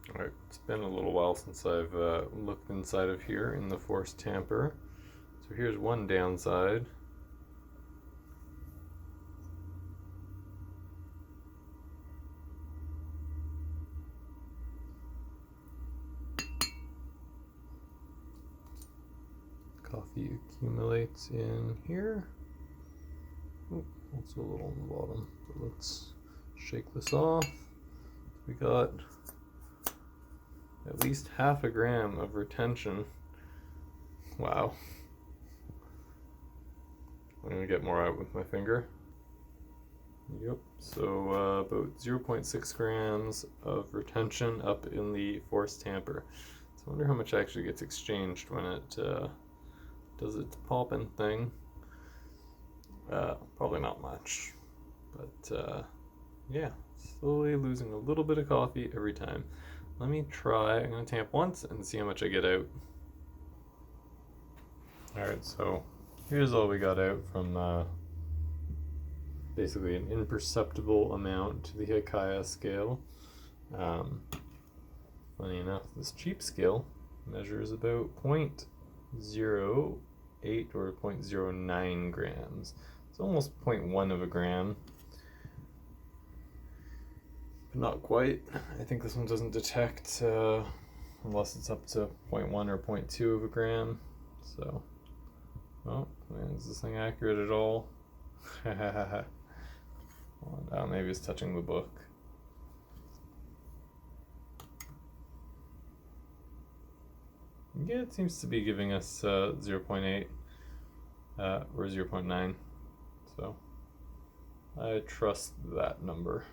Alright, it's been a little while since I've looked inside of here in the force tamper. So here's one downside. Coffee accumulates in here. Ooh, also a little on the bottom. But let's shake this off. We got at least half a gram of retention. Wow. I'm gonna get more out with my finger. Yep, so about 0.6 grams of retention up in the force tamper. So I wonder how much actually gets exchanged when it does its popping thing. Probably not much, but yeah, slowly losing a little bit of coffee every time. Let me try, I'm gonna tamp once and see how much I get out. Alright, so here's all we got out from basically an imperceptible amount to the Hikaya scale. Funny enough, this cheap scale measures about 0.08 or 0.09 grams. It's almost 0.1 of a gram. But not quite. I think this one doesn't detect unless it's up to 0.1 or 0.2 of a gram. So, oh, man, is this thing accurate at all? Well, maybe it's touching the book. Yeah, it seems to be giving us 0.8 or 0.9. So I trust that number.